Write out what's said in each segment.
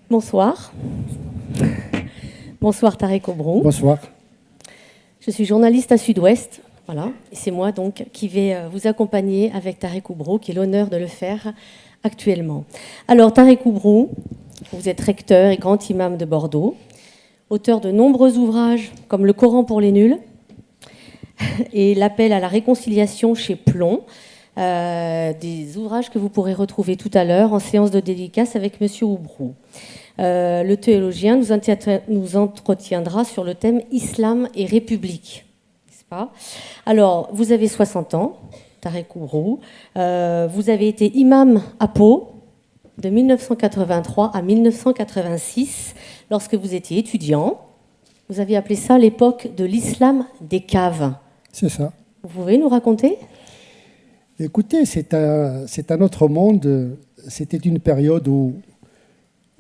Bonsoir. Bonsoir Tarek Obron. Bonsoir. Je suis journaliste à Sud-Ouest, voilà, et c'est moi donc qui vais vous accompagner avec Tarek Obron, qui est l'honneur de le faire actuellement. Alors Tarek Obron, vous êtes recteur et grand imam de Bordeaux, auteur de nombreux ouvrages comme Le Coran pour les nuls et L'appel à la réconciliation chez Plomb, des ouvrages que vous pourrez retrouver tout à l'heure en séance de dédicace avec Monsieur Obron. Le théologien nous entretiendra sur le thème Islam et République, n'est-ce pas ? Alors, vous avez 60 ans, Tarek Obron. Vous avez été imam à Pau de 1983 à 1986, lorsque vous étiez étudiant. Vous aviez appelé ça l'époque de l'islam des caves. C'est ça. Vous pouvez nous raconter ? Écoutez, c'est un autre monde. C'était une période où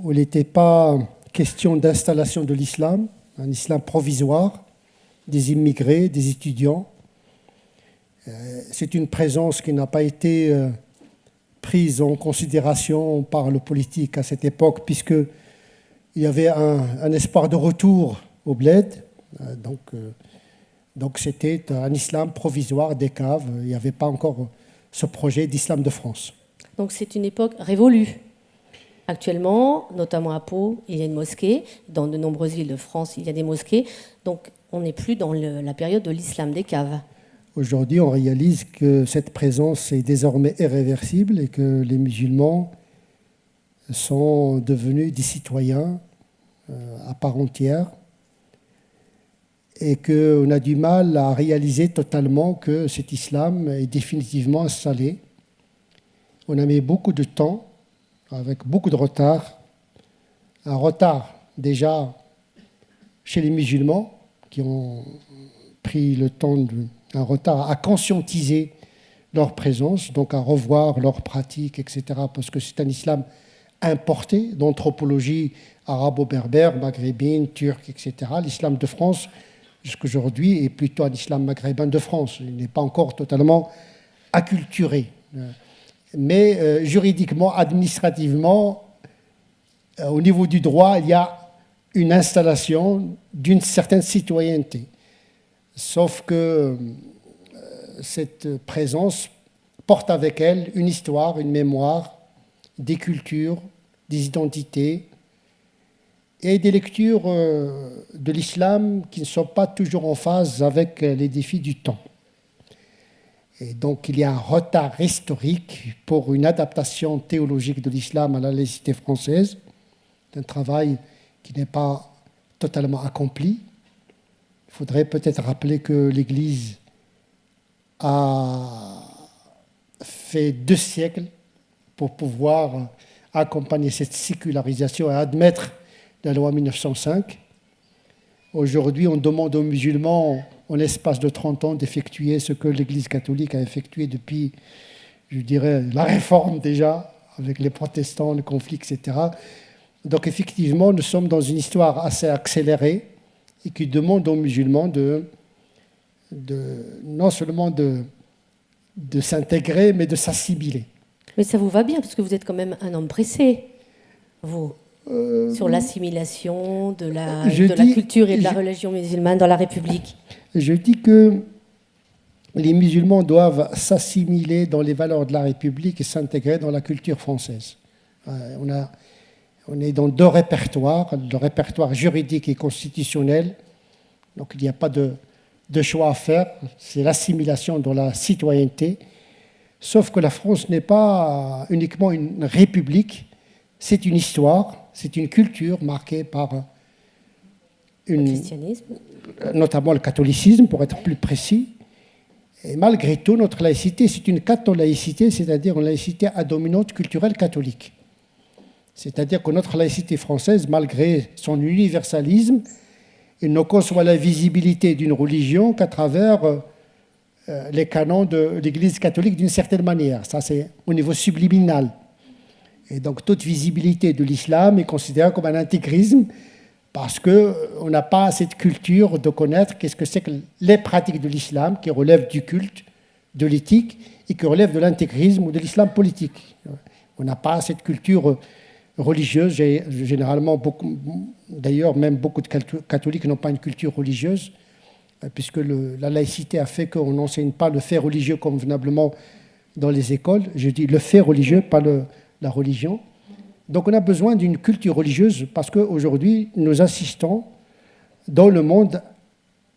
il n'était pas question d'installation de l'islam, un islam provisoire, des immigrés, des étudiants. C'est une présence qui n'a pas été prise en considération par le politique à cette époque, puisqu'il y avait un espoir de retour au bled. Donc c'était un islam provisoire des caves. Il n'y avait pas encore ce projet d'islam de France. Donc c'est une époque révolue. Actuellement, notamment à Pau, il y a une mosquée. Dans de nombreuses villes de France, il y a des mosquées. Donc on n'est plus dans la période de l'islam des caves. Aujourd'hui, on réalise que cette présence est désormais irréversible et que les musulmans sont devenus des citoyens à part entière et qu'on a du mal à réaliser totalement que cet islam est définitivement installé. On a mis beaucoup de temps, avec beaucoup de retard. Un retard déjà chez les musulmans qui ont pris le temps, un retard à conscientiser leur présence, donc à revoir leurs pratiques, etc. Parce que c'est un islam importé d'anthropologie arabo-berbère, maghrébine, turque, etc. L'islam de France, jusqu'aujourd'hui, est plutôt un islam maghrébin de France. Il n'est pas encore totalement acculturé. Mais juridiquement, administrativement, au niveau du droit, il y a une installation d'une certaine citoyenneté. Sauf que cette présence porte avec elle une histoire, une mémoire, des cultures, des identités et des lectures de l'islam qui ne sont pas toujours en phase avec les défis du temps. Et donc, il y a un retard historique pour une adaptation théologique de l'islam à la laïcité française. C'est un travail qui n'est pas totalement accompli. Il faudrait peut-être rappeler que l'Église a fait 2 siècles pour pouvoir accompagner cette sécularisation et admettre la loi 1905. Aujourd'hui, on demande aux musulmans, en l'espace de 30 ans, d'effectuer ce que l'Église catholique a effectué depuis, je dirais, la Réforme déjà, avec les protestants, le conflit, etc. Donc effectivement, nous sommes dans une histoire assez accélérée et qui demande aux musulmans non seulement de s'intégrer, mais de s'assimiler. Mais ça vous va bien, parce que vous êtes quand même un homme pressé, vous, sur l'assimilation de la culture et de la religion musulmane dans la République. Je dis que les musulmans doivent s'assimiler dans les valeurs de la République et s'intégrer dans la culture française. On est dans 2 répertoires, le répertoire juridique et constitutionnel. Donc il n'y a pas de choix à faire, c'est l'assimilation dans la citoyenneté. Sauf que la France n'est pas uniquement une république, c'est une histoire, c'est une culture marquée par le christianisme, notamment le catholicisme, pour être plus précis. Et malgré tout, notre laïcité, c'est une catholaïcité, c'est-à-dire une laïcité à dominante culturelle catholique. C'est-à-dire que notre laïcité française, malgré son universalisme, il ne conçoit la visibilité d'une religion qu'à travers les canons de l'Église catholique d'une certaine manière. Ça, c'est au niveau subliminal. Et donc, toute visibilité de l'islam est considérée comme un intégrisme parce qu'on n'a pas cette culture de connaître qu'est-ce que c'est que les pratiques de l'islam qui relèvent du culte, de l'éthique et qui relèvent de l'intégrisme ou de l'islam politique. On n'a pas cette culture religieuse. Généralement, d'ailleurs, même beaucoup de catholiques n'ont pas une culture religieuse, puisque la laïcité a fait qu'on n'enseigne pas le fait religieux convenablement dans les écoles. Je dis le fait religieux, pas la religion. Donc on a besoin d'une culture religieuse parce qu'aujourd'hui, nous assistons dans le monde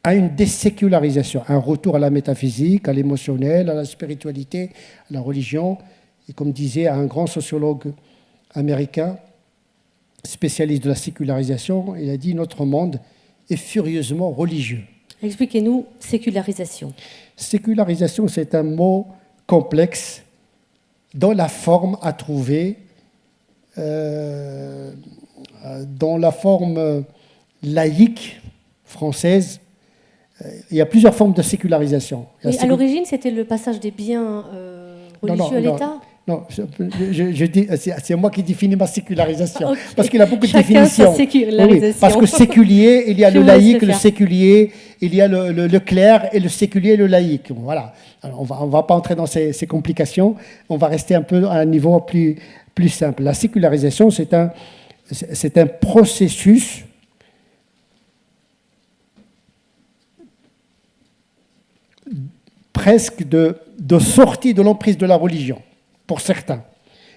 à une désécularisation, un retour à la métaphysique, à l'émotionnel, à la spiritualité, à la religion. Et comme disait un grand sociologue américain, spécialiste de la sécularisation, il a dit « Notre monde est furieusement religieux ». Expliquez-nous sécularisation. Sécularisation, c'est un mot complexe dont la forme à trouver, dans la forme laïque française. Il y a plusieurs formes de sécularisation. Oui, à l'origine, c'était le passage des biens religieux à l'État. Non, je dis, c'est moi qui définis ma sécularisation, okay. Parce qu'il y a beaucoup de Chacun définitions. sa sécularisation. Oui, parce que séculier, il y a le laïque, le séculier, il y a le clerc et le séculier et le laïque. Voilà. Alors, on va pas entrer dans ces complications, on va rester un peu à un niveau plus simple. La sécularisation, c'est un processus presque de sortie de l'emprise de la religion. Pour certains.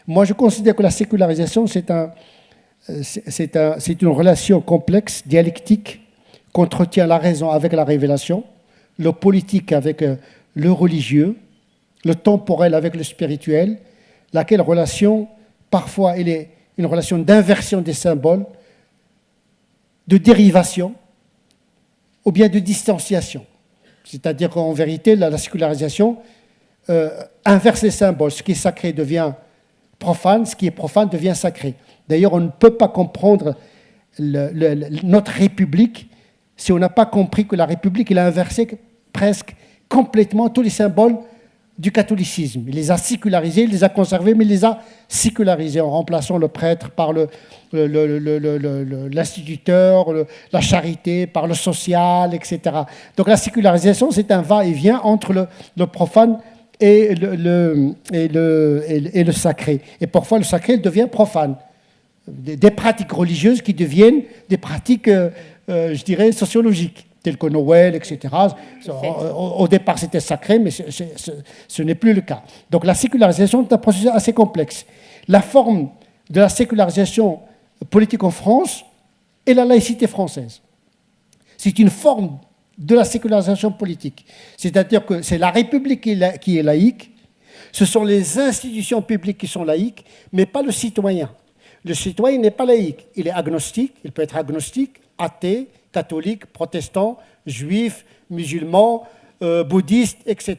Moi, je considère que la sécularisation, c'est une relation complexe, dialectique, qu'entretient la raison avec la révélation, le politique avec le religieux, le temporel avec le spirituel, laquelle relation, parfois, elle est une relation d'inversion des symboles, de dérivation, ou bien de distanciation. C'est-à-dire qu'en vérité, la sécularisation inverse les symboles. Ce qui est sacré devient profane, ce qui est profane devient sacré. D'ailleurs, on ne peut pas comprendre notre République si on n'a pas compris que la République, elle a inversé presque complètement tous les symboles du catholicisme. Il les a sécularisés, il les a conservés, mais il les a sécularisés en remplaçant le prêtre par l'instituteur, la charité, par le social, etc. Donc la sécularisation, c'est un va-et-vient entre le profane et le sacré. Et parfois, le sacré devient profane. Des pratiques religieuses qui deviennent des pratiques, je dirais, sociologiques, telles que Noël, etc. Au départ, c'était sacré, mais ce n'est plus le cas. Donc la sécularisation est un processus assez complexe. La forme de la sécularisation politique en France est la laïcité française. C'est une forme de la sécularisation politique. C'est-à-dire que c'est la République qui est laïque, ce sont les institutions publiques qui sont laïques, mais pas le citoyen. Le citoyen n'est pas laïque, il est agnostique, il peut être agnostique, athée, catholique, protestant, juif, musulman, bouddhiste, etc.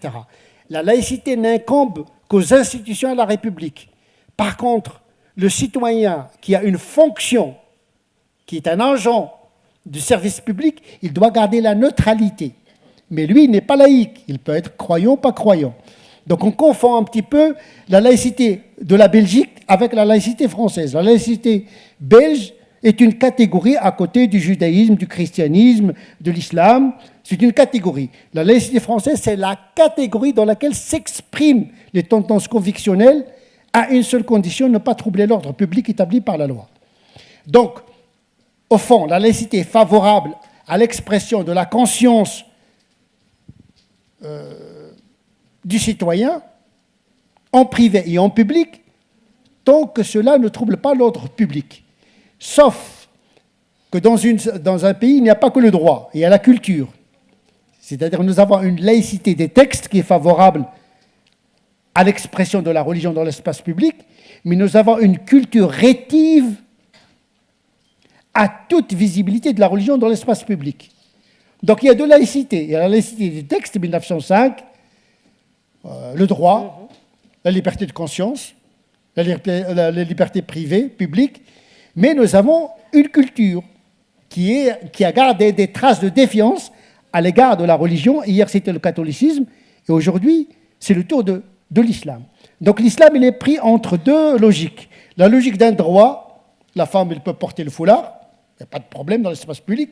La laïcité n'incombe qu'aux institutions de la République. Par contre, le citoyen qui a une fonction, qui est un agent du service public, il doit garder la neutralité. Mais lui, il n'est pas laïque. Il peut être croyant ou pas croyant. Donc on confond un petit peu la laïcité de la Belgique avec la laïcité française. La laïcité belge est une catégorie à côté du judaïsme, du christianisme, de l'islam. C'est une catégorie. La laïcité française, c'est la catégorie dans laquelle s'expriment les tendances convictionnelles à une seule condition, ne pas troubler l'ordre public établi par la loi. Donc, au fond, la laïcité est favorable à l'expression de la conscience du citoyen, en privé et en public, tant que cela ne trouble pas l'ordre public. Sauf que dans un pays, il n'y a pas que le droit, il y a la culture. C'est-à-dire que nous avons une laïcité des textes qui est favorable à l'expression de la religion dans l'espace public, mais nous avons une culture rétive à toute visibilité de la religion dans l'espace public. Donc il y a deux laïcités. Il y a la laïcité des textes de 1905, le droit, la liberté de conscience, la liberté privée, publique, mais nous avons une culture qui a gardé des traces de défiance à l'égard de la religion. Hier, c'était le catholicisme, et aujourd'hui, c'est le tour de l'islam. Donc l'islam, il est pris entre deux logiques. La logique d'un droit, la femme, elle peut porter le foulard, il n'y a pas de problème dans l'espace public,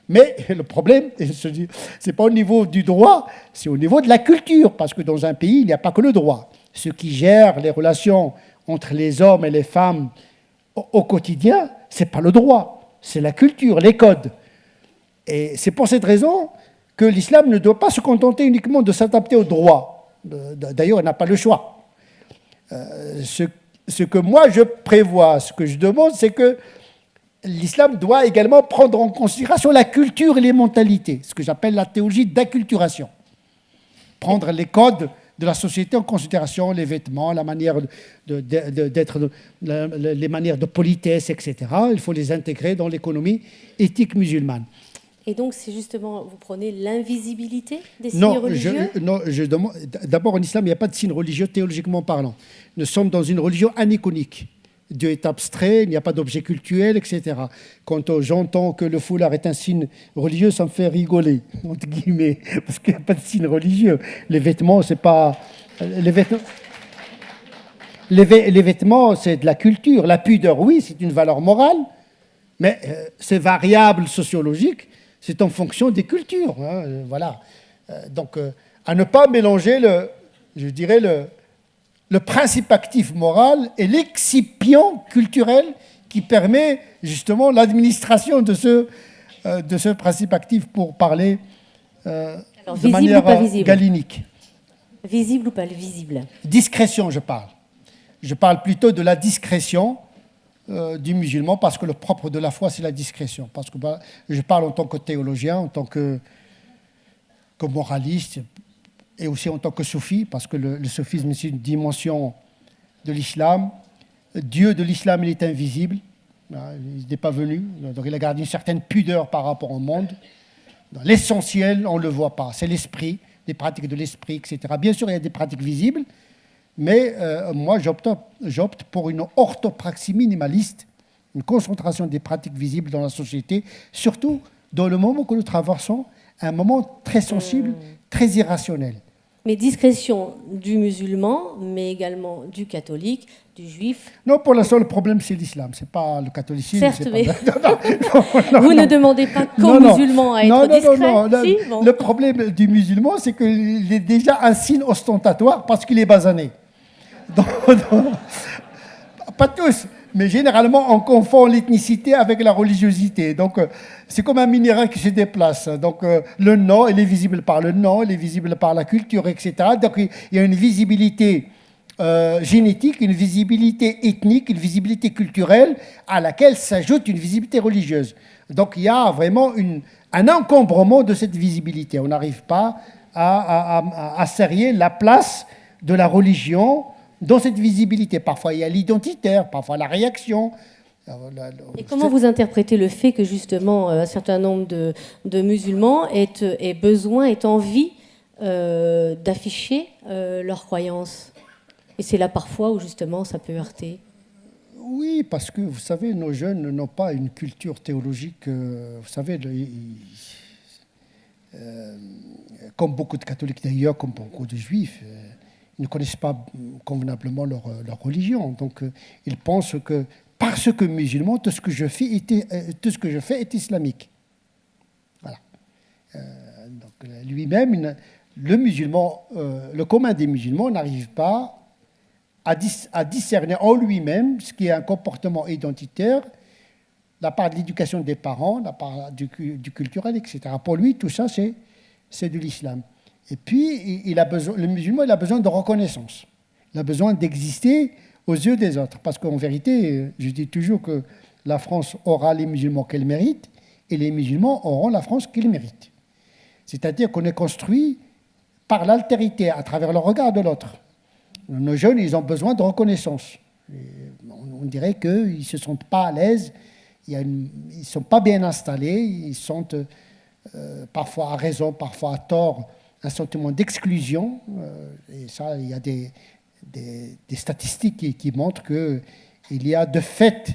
mais le problème, ce n'est pas au niveau du droit, c'est au niveau de la culture, parce que dans un pays, il n'y a pas que le droit. Ce qui gère les relations entre les hommes et les femmes au quotidien, ce n'est pas le droit, c'est la culture, les codes. Et c'est pour cette raison que l'islam ne doit pas se contenter uniquement de s'adapter au droit. D'ailleurs, il n'a pas le choix. Ce que moi je prévois, ce que je demande, c'est que l'islam doit également prendre en considération la culture et les mentalités, ce que j'appelle la théologie d'acculturation. Prendre les codes de la société en considération, les vêtements, la manière d'être, les manières de politesse, etc. Il faut les intégrer dans l'économie éthique musulmane. Et donc, c'est justement, vous prenez l'invisibilité des signes religieux ? Non, je demande. D'abord, en islam, il n'y a pas de signes religieux théologiquement parlant. Nous sommes dans une religion aniconique. Dieu est abstrait, il n'y a pas d'objet cultuel, etc. Quand j'entends que le foulard est un signe religieux, ça me fait rigoler, entre guillemets, parce qu'il n'y a pas de signe religieux. Les vêtements, c'est pas... Les vêtements, c'est de la culture. La pudeur, oui, c'est une valeur morale, mais c'est variable sociologique, c'est en fonction des cultures. Hein, voilà. Donc, à ne pas mélanger le principe actif moral et l'excipient culturel qui permet justement l'administration de ce principe actif, pour parler de manière galinique. Visible ou pas visible ? Discrétion, je parle. Je parle plutôt de la discrétion du musulman, parce que le propre de la foi, c'est la discrétion. Parce que je parle en tant que théologien, en tant que moraliste, et aussi en tant que soufi, parce que le soufisme, c'est une dimension de l'islam. Dieu de l'islam, il est invisible. Il n'est pas venu. Donc il a gardé une certaine pudeur par rapport au monde. Dans l'essentiel, on ne le voit pas. C'est l'esprit, les pratiques de l'esprit, etc. Bien sûr, il y a des pratiques visibles, mais moi, j'opte pour une orthopraxie minimaliste, une concentration des pratiques visibles dans la société, surtout dans le moment que nous traversons, un moment très sensible, très irrationnel. Mais discrétion du musulman, mais également du catholique, du juif. Non, pour l'instant, le problème, c'est l'islam. Ce n'est pas le catholicisme. Certes, mais non, vous ne demandez pas qu'aux musulmans à être discrets. Non. Le problème du musulman, c'est qu'il est déjà un signe ostentatoire parce qu'il est basané. Pas tous, mais généralement, on confond l'ethnicité avec la religiosité. Donc, c'est comme un minéral qui se déplace. Donc, le nom, il est visible par le nom, il est visible par la culture, etc. Donc, il y a une visibilité génétique, une visibilité ethnique, une visibilité culturelle à laquelle s'ajoute une visibilité religieuse. Donc, il y a vraiment un encombrement de cette visibilité. On n'arrive pas à serrer la place de la religion dans cette visibilité. Parfois, il y a l'identitaire, parfois la réaction. Et comment vous interprétez le fait que, justement, un certain nombre de musulmans aient besoin, aient envie d'afficher leurs croyances ? Et c'est là, parfois, où, justement, ça peut heurter. Oui, parce que, vous savez, nos jeunes n'ont pas une culture théologique. Vous savez, comme beaucoup de catholiques d'ailleurs, comme beaucoup de juifs, ils ne connaissent pas convenablement leur religion. Donc, ils pensent que, parce que musulman, tout ce que je fais est islamique. Voilà. Donc, lui-même, le musulman, le commun des musulmans n'arrive pas à discerner en lui-même ce qui est un comportement identitaire, la part de l'éducation des parents, la part du culturel, etc. Pour lui, tout ça, c'est de l'islam. Et puis, le musulman, il a besoin de reconnaissance. Il a besoin d'exister aux yeux des autres. Parce qu'en vérité, je dis toujours que la France aura les musulmans qu'elle mérite et les musulmans auront la France qu'ils méritent. C'est-à-dire qu'on est construit par l'altérité, à travers le regard de l'autre. Nos jeunes, ils ont besoin de reconnaissance. On dirait qu'ils ne se sentent pas à l'aise, ils ne sont pas bien installés, ils sentent parfois à raison, parfois à tort, un sentiment d'exclusion. Et ça, il y a des statistiques qui montrent qu'il y a de fait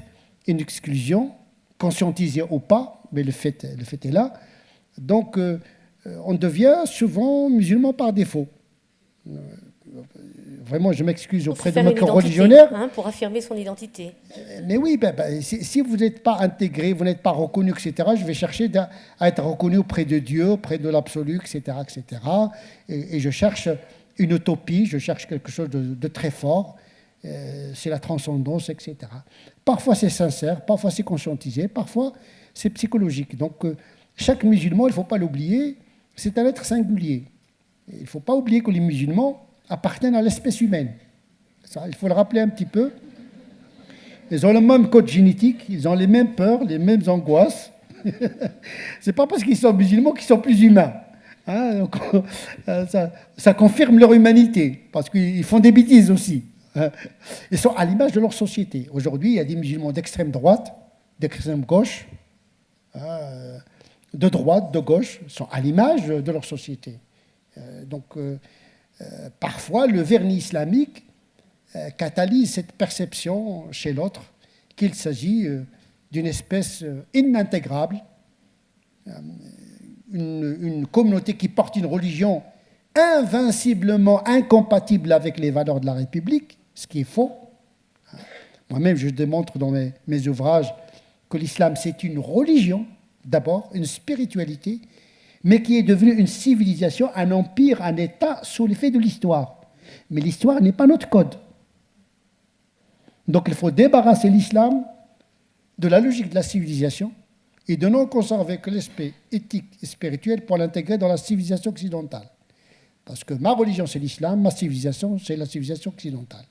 une exclusion, conscientisée ou pas, mais le fait est là. Donc, on devient souvent musulman par défaut. Vraiment, je m'excuse auprès de notre religionnaire. Pour affirmer son identité. Mais oui, si vous n'êtes pas intégré, vous n'êtes pas reconnu, etc., je vais chercher à être reconnu auprès de Dieu, auprès de l'absolu, etc., etc. Et je cherche une utopie, je cherche quelque chose de très fort. c'est la transcendance, etc. Parfois c'est sincère, parfois c'est conscientisé, parfois c'est psychologique. Donc chaque musulman, il ne faut pas l'oublier, c'est un être singulier. Il ne faut pas oublier que les musulmans appartiennent à l'espèce humaine. Ça, il faut le rappeler un petit peu. Ils ont le même code génétique, ils ont les mêmes peurs, les mêmes angoisses. C'est pas parce qu'ils sont musulmans qu'ils sont plus humains. Hein, donc, ça confirme leur humanité, parce qu'ils font des bêtises aussi. Ils sont à l'image de leur société. Aujourd'hui, il y a des musulmans d'extrême droite, d'extrême gauche, de droite, de gauche, sont à l'image de leur société. Parfois, le vernis islamique catalyse cette perception chez l'autre qu'il s'agit d'une espèce inintégrable, une communauté qui porte une religion invinciblement incompatible avec les valeurs de la République, ce qui est faux. Moi-même, je démontre dans mes ouvrages que l'islam, c'est une religion, d'abord, une spiritualité, mais qui est devenue une civilisation, un empire, un État sous l'effet de l'histoire. Mais l'histoire n'est pas notre code. Donc il faut débarrasser l'islam de la logique de la civilisation et de non conserver que l'aspect éthique et spirituel pour l'intégrer dans la civilisation occidentale. Parce que ma religion, c'est l'islam, ma civilisation, c'est la civilisation occidentale.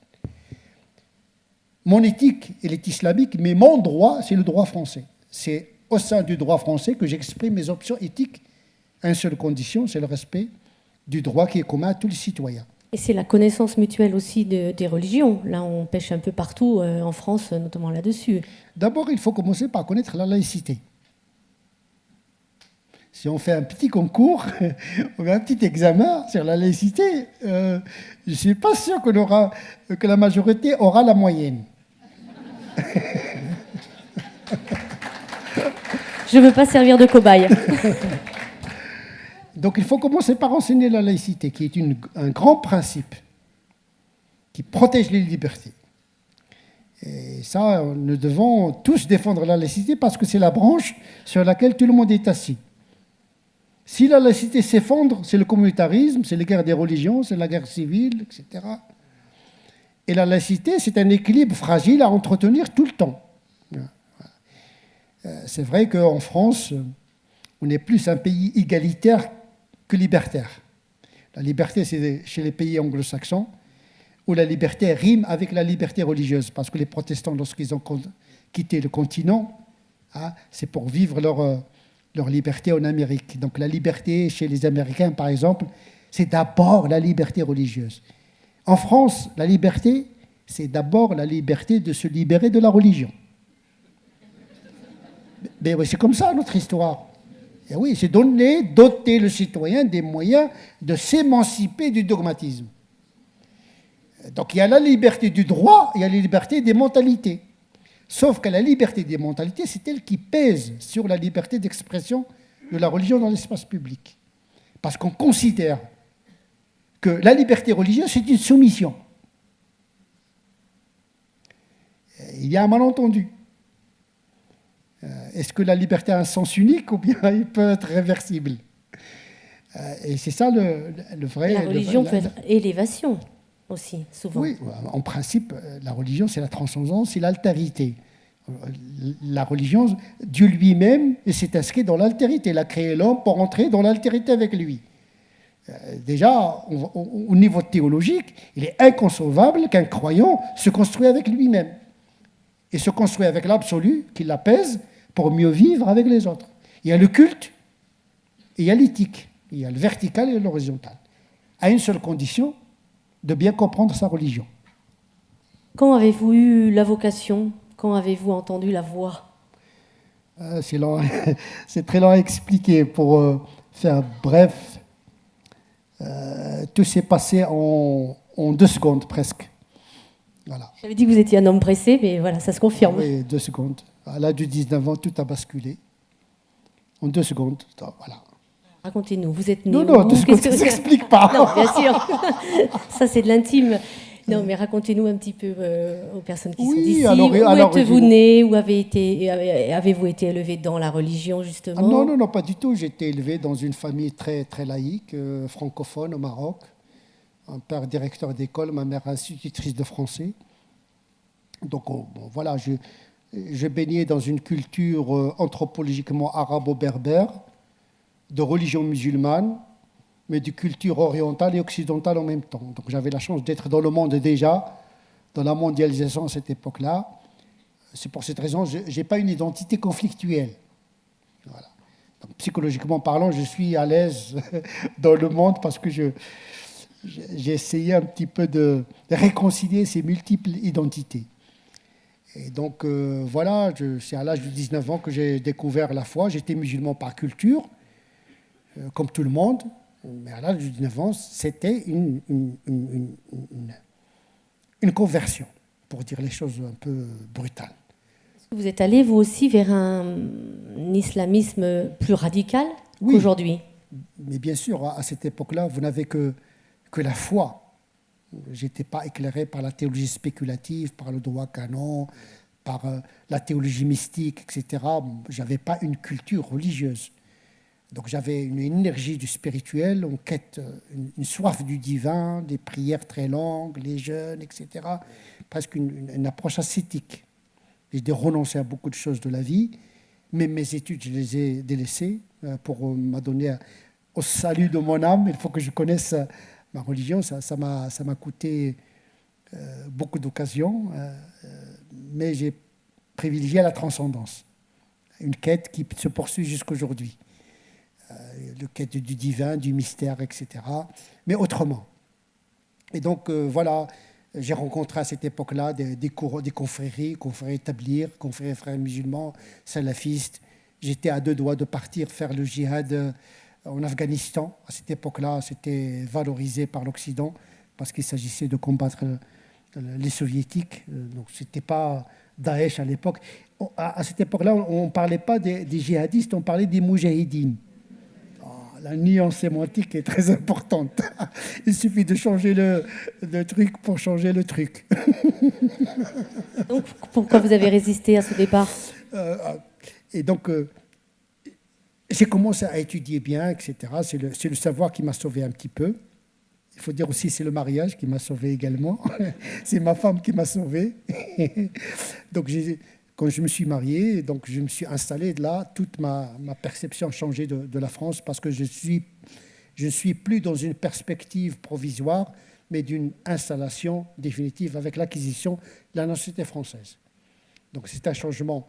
Mon éthique, elle est islamique, mais mon droit, c'est le droit français. C'est au sein du droit français que j'exprime mes options éthiques à une seule condition, c'est le respect du droit qui est commun à tous les citoyens. Et c'est la connaissance mutuelle aussi des religions. Là, on pêche un peu partout, en France, notamment là-dessus. D'abord, il faut commencer par connaître la laïcité. Si on fait un petit concours, on fait un petit examen sur la laïcité, je ne suis pas sûr que la majorité aura la moyenne. Je ne veux pas servir de cobaye. Donc il faut commencer par enseigner la laïcité, qui est un grand principe qui protège les libertés. Et ça, nous devons tous défendre la laïcité parce que c'est la branche sur laquelle tout le monde est assis. Si la laïcité s'effondre, c'est le communautarisme, c'est la guerre des religions, c'est la guerre civile, etc. Et la laïcité, c'est un équilibre fragile à entretenir tout le temps. C'est vrai qu'en France, on est plus un pays égalitaire que libertaire. La liberté, c'est chez les pays anglo-saxons, où la liberté rime avec la liberté religieuse, parce que les protestants, lorsqu'ils ont quitté le continent, c'est pour vivre leur liberté en Amérique. Donc la liberté chez les Américains, par exemple, c'est d'abord la liberté religieuse. En France, la liberté, c'est d'abord la liberté de se libérer de la religion. Mais oui, c'est comme ça notre histoire. Et oui, c'est doter le citoyen des moyens de s'émanciper du dogmatisme. Donc il y a la liberté du droit, il y a la liberté des mentalités. Sauf que la liberté des mentalités, c'est elle qui pèse sur la liberté d'expression de la religion dans l'espace public. Parce qu'on considère que la liberté religieuse, c'est une soumission. Il y a un malentendu. Est-ce que la liberté a un sens unique ou bien il peut être réversible? Et c'est ça le vrai... La religion peut être élévation aussi, souvent. Oui, en principe, la religion, c'est la transcendance, c'est l'altérité. La religion, Dieu lui-même, s'est inscrit dans l'altérité. Il a créé l'homme pour entrer dans l'altérité avec lui. Déjà, au niveau théologique, il est inconcevable qu'un croyant se construise avec lui-même et se construit avec l'absolu qui l'apaise pour mieux vivre avec les autres. Il y a le culte et il y a l'éthique. Il y a le vertical et l'horizontal. À une seule condition, de bien comprendre sa religion. Quand avez-vous eu la vocation? Quand avez-vous entendu la voix? C'est long, c'est très long à expliquer. Pour faire bref, tout s'est passé en 2 secondes presque. Voilà. J'avais dit que vous étiez un homme pressé, mais voilà, ça se confirme. Oui, 2 secondes. À l'âge de 19 ans, tout a basculé. En 2 secondes, voilà. Racontez-nous, vous êtes né où? Non, 2 secondes, ça ne s'explique pas. Non, bien sûr. Ça, c'est de l'intime. Non, mais racontez-nous un petit peu aux personnes qui sont d'ici. Où êtes-vous né? Où avez-vous été élevé dans la religion, justement? Non, pas du tout. J'ai été élevé dans une famille très, très laïque, francophone au Maroc. Un père directeur d'école, ma mère institutrice de français. Donc bon, voilà, je baignais dans une culture anthropologiquement arabo-berbère, de religion musulmane, mais de culture orientale et occidentale en même temps. Donc j'avais la chance d'être dans le monde déjà, dans la mondialisation à cette époque-là. C'est pour cette raison que je n'ai pas une identité conflictuelle. Voilà. Donc, psychologiquement parlant, je suis à l'aise dans le monde parce que j'ai essayé un petit peu de réconcilier ces multiples identités. Et donc voilà, c'est à l'âge de 19 ans que j'ai découvert la foi. J'étais musulman par culture, comme tout le monde, mais à l'âge de 19 ans, c'était une conversion, pour dire les choses un peu brutales. Vous êtes allé, vous aussi, vers un islamisme plus radical qu'aujourd'hui? Mais bien sûr, à cette époque-là, vous n'avez que la foi. Je n'étais pas éclairé par la théologie spéculative, par le droit canon, par la théologie mystique, etc. Je n'avais pas une culture religieuse. Donc j'avais une énergie du spirituel, en quête, une soif du divin, des prières très longues, les jeûnes, etc. Presque une approche ascétique. J'ai dû renoncer à beaucoup de choses de la vie, mais mes études, je les ai délaissées pour m'adonner au salut de mon âme. Il faut que je connaisse ma religion. Ça m'a coûté beaucoup d'occasions, mais j'ai privilégié la transcendance. Une quête qui se poursuit jusqu'aujourd'hui. Le quête du divin, du mystère, etc. Mais autrement. Et donc, voilà, j'ai rencontré à cette époque-là des confréries tablighs, confréries frères musulmans, salafistes. J'étais à 2 doigts de partir faire le djihad en Afghanistan. À cette époque-là, c'était valorisé par l'Occident parce qu'il s'agissait de combattre les soviétiques. Donc, ce n'était pas Daesh à l'époque. À cette époque-là, on ne parlait pas des djihadistes, on parlait des moujahidines. La nuance sémantique est très importante. Il suffit de changer le truc pour changer le truc. Donc, pourquoi vous avez résisté à ce départ? Et donc, j'ai commencé à étudier bien, etc. C'est le savoir qui m'a sauvé un petit peu. Il faut dire aussi c'est le mariage qui m'a sauvé également. C'est ma femme qui m'a sauvé. Donc, quand je me suis marié, donc je me suis installé de là, toute ma perception a changé de la France parce que je suis plus dans une perspective provisoire, mais d'une installation définitive avec l'acquisition de la nationalité française. Donc c'est un changement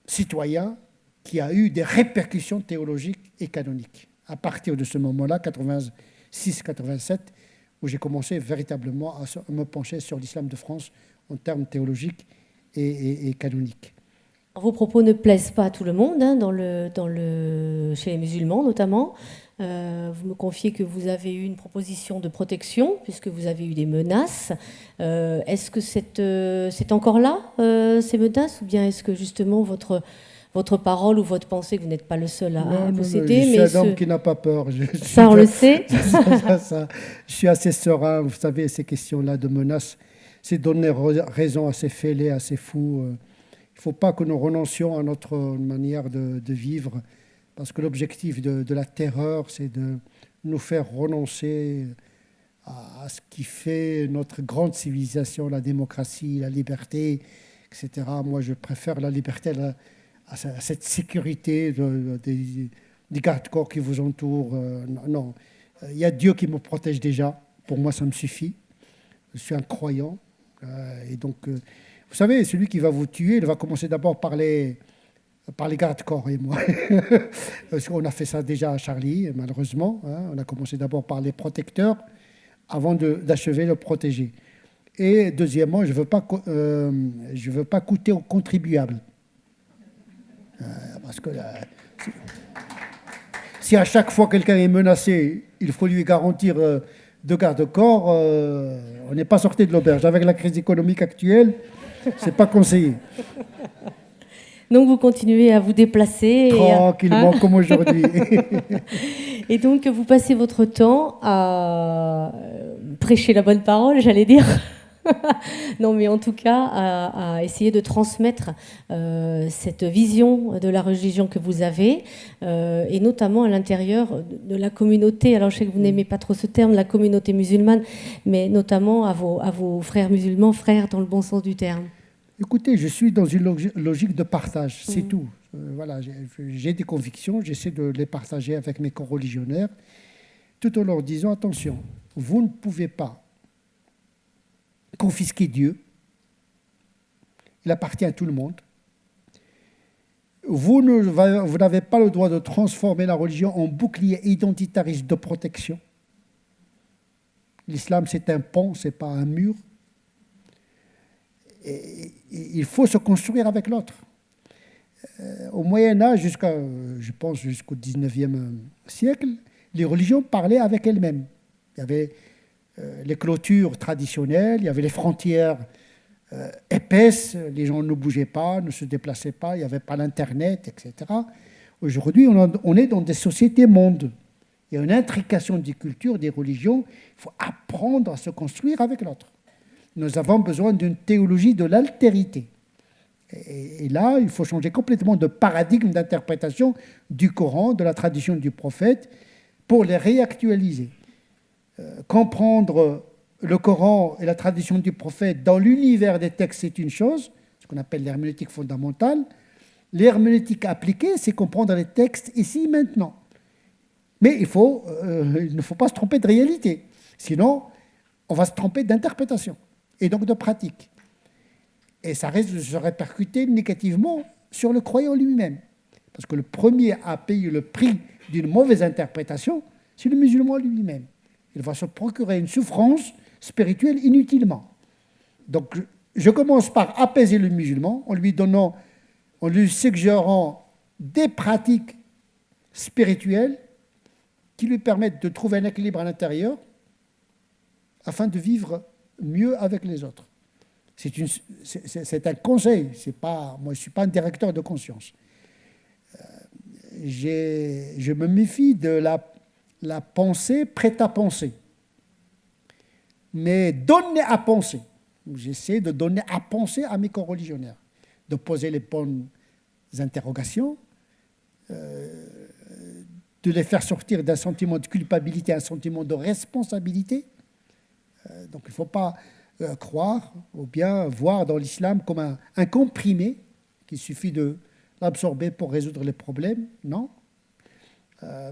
citoyen qui a eu des répercussions théologiques et canoniques. À partir de ce moment-là, 86-87, où j'ai commencé véritablement à me pencher sur l'islam de France en termes théologiques et canonique. Vos propos ne plaisent pas à tout le monde, hein, chez les musulmans notamment. Vous me confiez que vous avez eu une proposition de protection, puisque vous avez eu des menaces. Est-ce que c'est encore là, ces menaces, ou bien est-ce que justement votre parole ou votre pensée, que vous n'êtes pas le seul à posséder? Je suis un homme qui n'a pas peur. Ça, on le sait. Je suis assez serein. Vous savez, ces questions-là de menaces, c'est donner raison à ces fêlés, à ces fous. Il ne faut pas que nous renoncions à notre manière de vivre, parce que l'objectif de la terreur, c'est de nous faire renoncer à ce qui fait notre grande civilisation, la démocratie, la liberté, etc. Moi, je préfère la liberté à cette sécurité des gardes-corps qui vous entourent. Non, il y a Dieu qui me protège déjà. Pour moi, ça me suffit. Je suis un croyant. Et donc, vous savez, celui qui va vous tuer, il va commencer d'abord par les gardes-corps et moi. Parce qu'on a fait ça déjà à Charlie, malheureusement. Hein. On a commencé d'abord par les protecteurs avant d'achever le protégé. Et deuxièmement, je ne veux pas coûter aux contribuables. Parce que si à chaque fois quelqu'un est menacé, il faut lui garantir 2 garde-corps, on n'est pas sorti de l'auberge. Avec la crise économique actuelle, ce n'est pas conseillé. Donc vous continuez à vous déplacer. Tranquillement, comme aujourd'hui. Et donc vous passez votre temps à prêcher la bonne parole, j'allais dire. Non, mais en tout cas, à essayer de transmettre cette vision de la religion que vous avez, et notamment à l'intérieur de la communauté. Alors, je sais que vous n'aimez pas trop ce terme, la communauté musulmane, mais notamment à vos frères musulmans, frères dans le bon sens du terme. Écoutez, je suis dans une logique de partage, c'est tout. Voilà, j'ai des convictions, j'essaie de les partager avec mes coreligionnaires, tout en leur disant, attention, vous ne pouvez pas confisquer Dieu, il appartient à tout le monde. Vous n'avez pas le droit de transformer la religion en bouclier identitariste de protection. L'islam, c'est un pont, ce n'est pas un mur. Et il faut se construire avec l'autre. Au Moyen-Âge, je pense jusqu'au 19e siècle, les religions parlaient avec elles-mêmes. Il y avait les clôtures traditionnelles, il y avait les frontières épaisses, les gens ne bougeaient pas, ne se déplaçaient pas, il n'y avait pas l'Internet, etc. Aujourd'hui, on est dans des sociétés mondes. Il y a une intrication des cultures, des religions. Il faut apprendre à se construire avec l'autre. Nous avons besoin d'une théologie de l'altérité. Et là, il faut changer complètement de paradigme d'interprétation du Coran, de la tradition du prophète, pour les réactualiser. Comprendre le Coran et la tradition du prophète dans l'univers des textes, c'est une chose, ce qu'on appelle l'herméneutique fondamentale. L'herméneutique appliquée, c'est comprendre les textes ici, maintenant. Mais il ne faut pas se tromper de réalité. Sinon, on va se tromper d'interprétation et donc de pratique. Et ça risque de se répercuter négativement sur le croyant lui-même. Parce que le premier à payer le prix d'une mauvaise interprétation, c'est le musulman lui-même. Il va se procurer une souffrance spirituelle inutilement. Donc, je commence par apaiser le musulman en lui suggérant des pratiques spirituelles qui lui permettent de trouver un équilibre à l'intérieur afin de vivre mieux avec les autres. C'est un conseil, moi je ne suis pas un directeur de conscience. Je me méfie de la pensée prête à penser. Mais donner à penser. J'essaie de donner à penser à mes coreligionnaires, de poser les bonnes interrogations, de les faire sortir d'un sentiment de culpabilité à un sentiment de responsabilité. Donc il ne faut pas croire ou bien voir dans l'islam comme un comprimé qu'il suffit de l'absorber pour résoudre les problèmes. Non.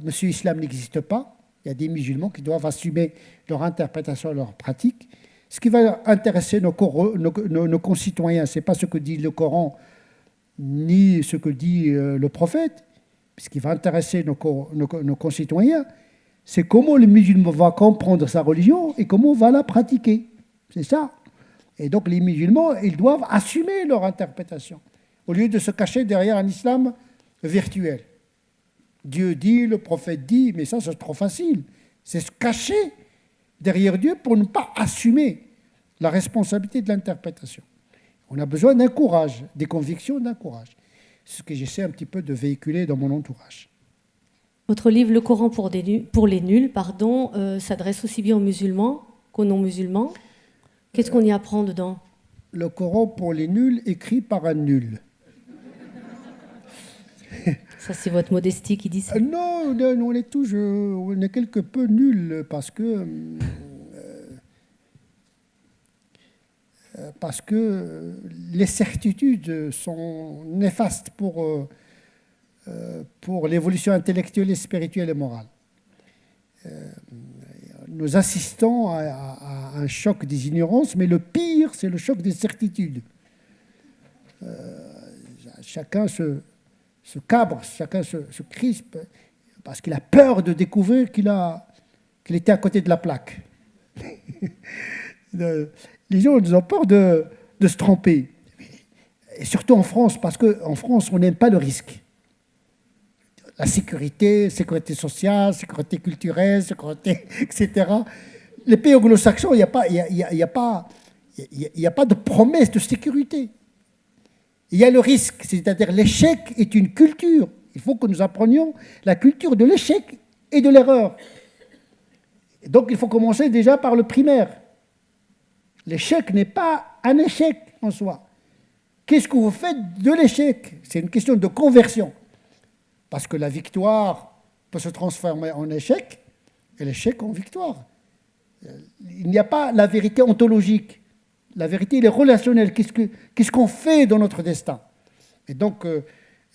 Monsieur Islam n'existe pas. Il y a des musulmans qui doivent assumer leur interprétation et leur pratique. Ce qui va intéresser nos concitoyens, ce n'est pas ce que dit le Coran ni ce que dit le prophète. Ce qui va intéresser nos concitoyens, c'est comment le musulman va comprendre sa religion et comment on va la pratiquer. C'est ça. Et donc les musulmans, ils doivent assumer leur interprétation, au lieu de se cacher derrière un islam virtuel. Dieu dit, le prophète dit, mais ça c'est trop facile. C'est se cacher derrière Dieu pour ne pas assumer la responsabilité de l'interprétation. On a besoin d'un courage, des convictions, d'un courage. C'est ce que j'essaie un petit peu de véhiculer dans mon entourage. Votre livre, Le Coran pour les nuls, s'adresse aussi bien aux musulmans qu'aux non-musulmans. Qu'est-ce qu'on y apprend dedans ? Le Coran pour les nuls, écrit par un nul. Ça, c'est votre modestie qui dit ça. Non, on est quelque peu nuls parce que les certitudes sont néfastes pour l'évolution intellectuelle et spirituelle et morale. Nous assistons à un choc des ignorances, mais le pire, c'est le choc des certitudes. Chacun se cabre, chacun se crispe, parce qu'il a peur de découvrir qu'il était à côté de la plaque. Les gens ont peur de se tromper. Et surtout en France, parce qu'en France, on n'aime pas le risque. La sécurité sociale, sécurité culturelle, sécurité, etc. Les pays anglo-saxons, il n'y a pas de promesse de sécurité. Il y a le risque, c'est-à-dire l'échec est une culture. Il faut que nous apprenions la culture de l'échec et de l'erreur. Donc il faut commencer déjà par le primaire. L'échec n'est pas un échec en soi. Qu'est-ce que vous faites de l'échec? C'est une question de conversion. Parce que la victoire peut se transformer en échec et l'échec en victoire. Il n'y a pas la vérité ontologique. La vérité, elle est relationnelle. Qu'est-ce qu'on fait dans notre destin? Et donc,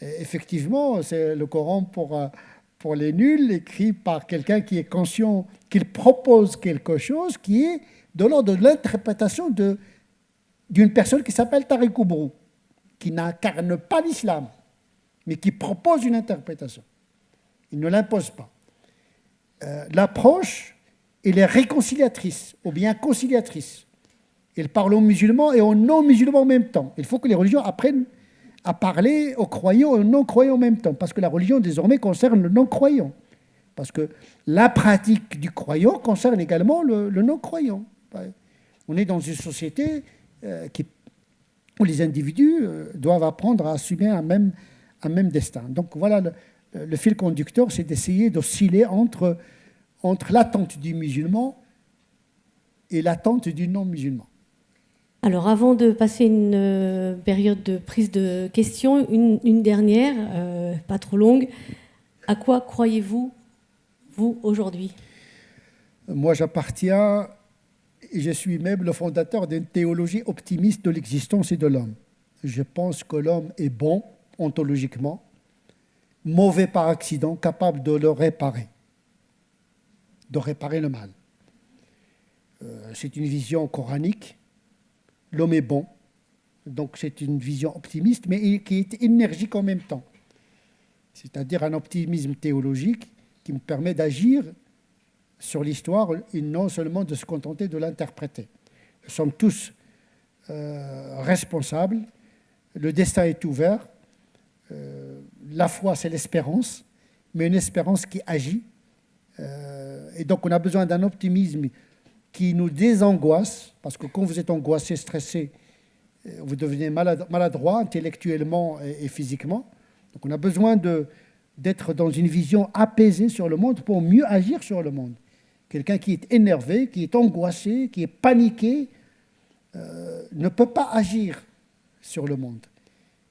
effectivement, c'est le Coran pour les nuls, écrit par quelqu'un qui est conscient qu'il propose quelque chose qui est de l'ordre de l'interprétation d'une personne qui s'appelle Tariq Oubrou, qui n'incarne pas l'islam, mais qui propose une interprétation. Il ne l'impose pas. L'approche, elle est réconciliatrice, ou bien conciliatrice. Elle parle aux musulmans et aux non-musulmans en même temps. Il faut que les religions apprennent à parler aux croyants et aux non-croyants en même temps, parce que la religion désormais concerne le non-croyant. Parce que la pratique du croyant concerne également le non-croyant. On est dans une société où les individus doivent apprendre à assumer un même destin. Donc voilà, le fil conducteur, c'est d'essayer d'osciller entre l'attente du musulman et l'attente du non-musulman. Alors, avant de passer une période de prise de questions, une dernière, pas trop longue. À quoi croyez-vous, vous, aujourd'hui? Moi, j'appartiens, et je suis même le fondateur d'une théologie optimiste de l'existence et de l'homme. Je pense que l'homme est bon, ontologiquement, mauvais par accident, capable de le réparer, de réparer le mal. C'est une vision coranique. L'homme est bon, donc c'est une vision optimiste, mais qui est énergique en même temps. C'est-à-dire un optimisme théologique qui me permet d'agir sur l'histoire et non seulement de se contenter de l'interpréter. Nous sommes tous responsables, le destin est ouvert, la foi c'est l'espérance, mais une espérance qui agit. Et donc on a besoin d'un optimisme qui nous désangoisse, parce que quand vous êtes angoissé, stressé, vous devenez maladroit intellectuellement et physiquement. Donc on a besoin d'être dans une vision apaisée sur le monde pour mieux agir sur le monde. Quelqu'un qui est énervé, qui est angoissé, qui est paniqué, ne peut pas agir sur le monde.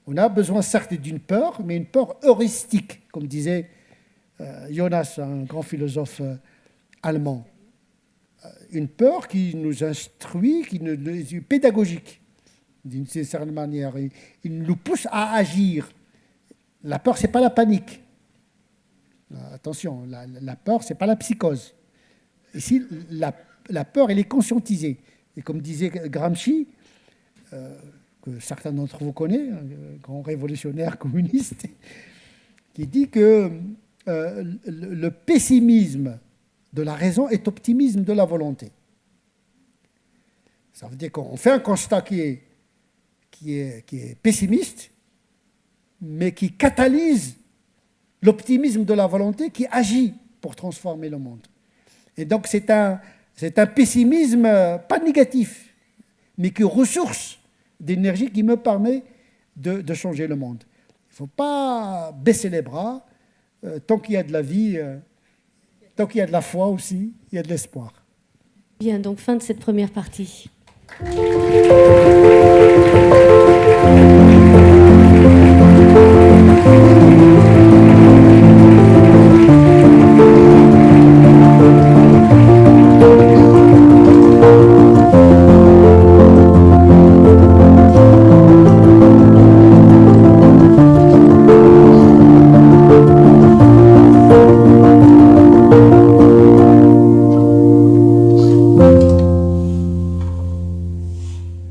On a besoin certes d'une peur, mais une peur heuristique, comme disait Jonas, un grand philosophe allemand. Une peur qui nous instruit, qui nous est pédagogique, d'une certaine manière. Il nous pousse à agir. La peur, ce n'est pas la panique. Attention, la peur, ce n'est pas la psychose. Ici, la peur, elle est conscientisée. Et comme disait Gramsci, que certains d'entre vous connaissent, un grand révolutionnaire communiste, qui dit que le pessimisme de la raison est optimisme de la volonté. Ça veut dire qu'on fait un constat qui est pessimiste, mais qui catalyse l'optimisme de la volonté qui agit pour transformer le monde. Et donc c'est un pessimisme pas négatif, mais qui ressource d'énergie qui me permet de changer le monde. Il ne faut pas baisser les bras, tant qu'il y a de la vie, tant qu'il y a de la foi aussi, il y a de l'espoir. Bien, donc fin de cette première partie.